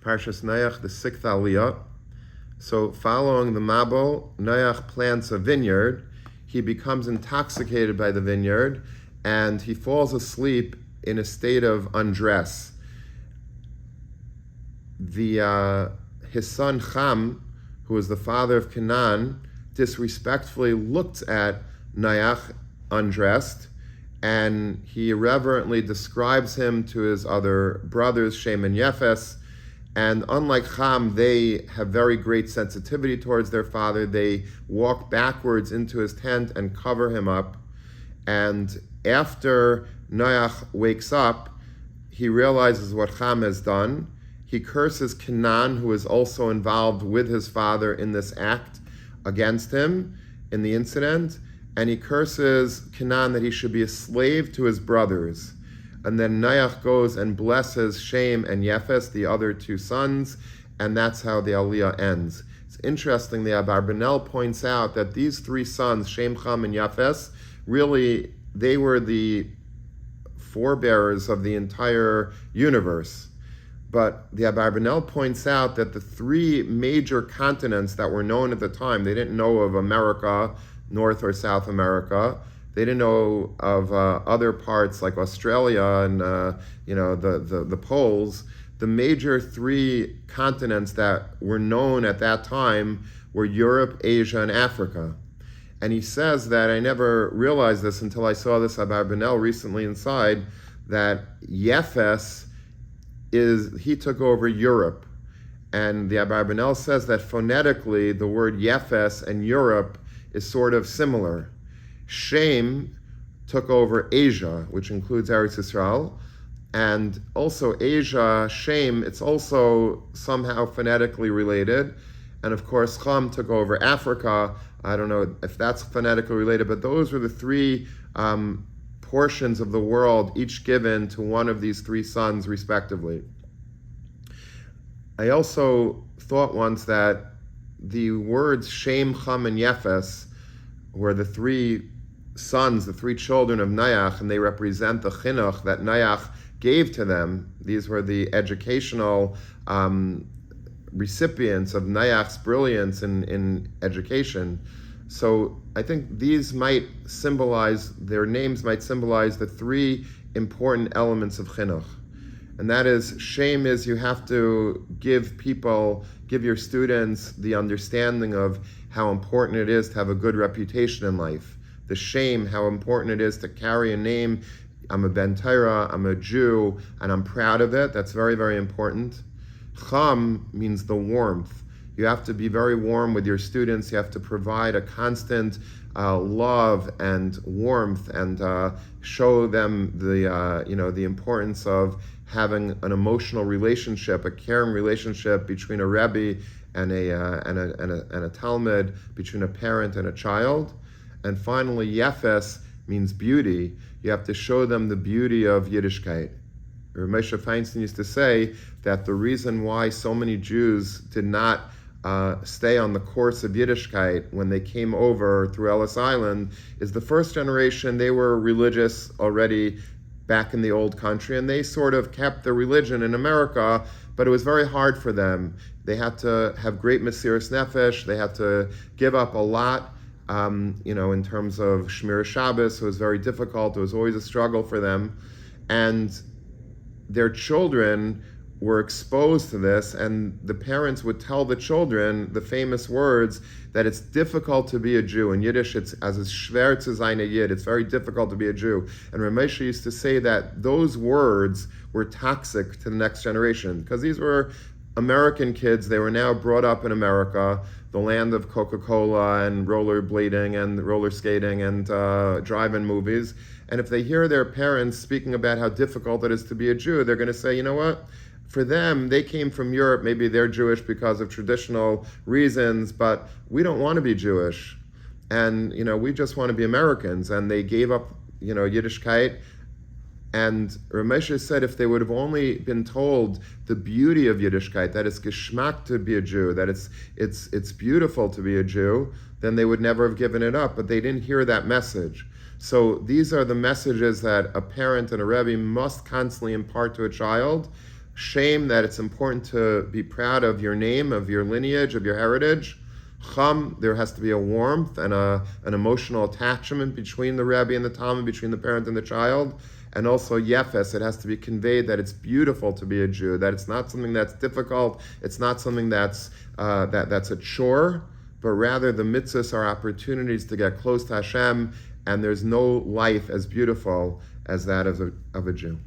Parshas Noach, the sixth Aliyah. So following the Mabul, Noach plants a vineyard. He becomes intoxicated by the vineyard, and he falls asleep in a state of undress. His son Ham, who is the father of Canaan, disrespectfully looks at Noach undressed, and he irreverently describes him to his other brothers, Shem and Yefes. And unlike Ham, they have very great sensitivity towards their father. They walk backwards into his tent and cover him up. And after Noach wakes up, he realizes what Ham has done. He curses Canaan, who is also involved with his father in this act against him in the incident. And he curses Canaan that he should be a slave to his brothers. And then Noach goes and blesses Shem and Yefes, the other two sons, and that's how the Aliyah ends. It's interesting, the Abarbanel points out that these three sons, Shem, Ham, and Yefes, really, they were the forebearers of the entire universe. But the Abarbanel points out that the three major continents that were known at the time, they didn't know of America, North or South America. They didn't know of other parts like Australia and the poles. The major three continents that were known at that time were Europe, Asia, and Africa. And he says that, I never realized this until I saw this Abarbanel recently inside, that Yefes he took over Europe. And the Abarbanel says that phonetically the word Yefes and Europe is sort of similar. Shem took over Asia, which includes Eretz Yisrael, and also Asia, Shem, it's also somehow phonetically related. And of course, Ham took over Africa. I don't know if that's phonetically related, but those were the three portions of the world, each given to one of these three sons, respectively. I also thought once that the words Shem, Ham, and Yefes were the three sons, the three children of Noach, and they represent the chinuch that Noach gave to them. These were the educational recipients of Noach's brilliance in education. So I think these might symbolize, their names might symbolize the three important elements of chinuch. And that is, Shem is you have to give your students the understanding of how important it is to have a good reputation in life. The Shem, how important it is to carry a name. I'm a Ben Torah, I'm a Jew, and I'm proud of it. That's very, very important. Ham means the warmth. You have to be very warm with your students. You have to provide a constant love and warmth, and show them the importance of having an emotional relationship, a caring relationship between a Rabbi and a Talmud, between a parent and a child. And finally, Yefes means beauty. You have to show them the beauty of Yiddishkeit. Rabbi Moshe Feinstein used to say that the reason why so many Jews did not stay on the course of Yiddishkeit when they came over through Ellis Island is the first generation, they were religious already back in the old country, and they sort of kept their religion in America, but it was very hard for them. They had to have great Mesiras Nefesh, they had to give up a lot, in terms of Shmir Shabbos. It was very difficult, it was always a struggle for them, and their children were exposed to this, and the parents would tell the children the famous words that it's difficult to be a Jew. In Yiddish, it's as a schwer zu sein a Yid. It's very difficult to be a Jew. And Rabbi Moshe used to say that those words were toxic to the next generation, because these were American kids. They were now brought up in America, the land of Coca-Cola and rollerblading and roller skating and drive-in movies. And if they hear their parents speaking about how difficult it is to be a Jew, they're going to say, you know what? For them, they came from Europe, maybe they're Jewish because of traditional reasons, but we don't want to be Jewish. And, we just want to be Americans. And they gave up, Yiddishkeit. And Rabbi Moshe said if they would have only been told the beauty of Yiddishkeit, that it's geschmack to be a Jew, that it's beautiful to be a Jew, then they would never have given it up. But they didn't hear that message. So these are the messages that a parent and a Rebbe must constantly impart to a child. Shame, that it's important to be proud of your name, of your lineage, of your heritage. Cham, there has to be a warmth and an emotional attachment between the Rebbe and the Talmud, between the parent and the child. And also Yefes, it has to be conveyed that it's beautiful to be a Jew, that it's not something that's difficult, it's not something that's a chore, but rather the mitzvahs are opportunities to get close to Hashem, and there's no life as beautiful as that of a Jew.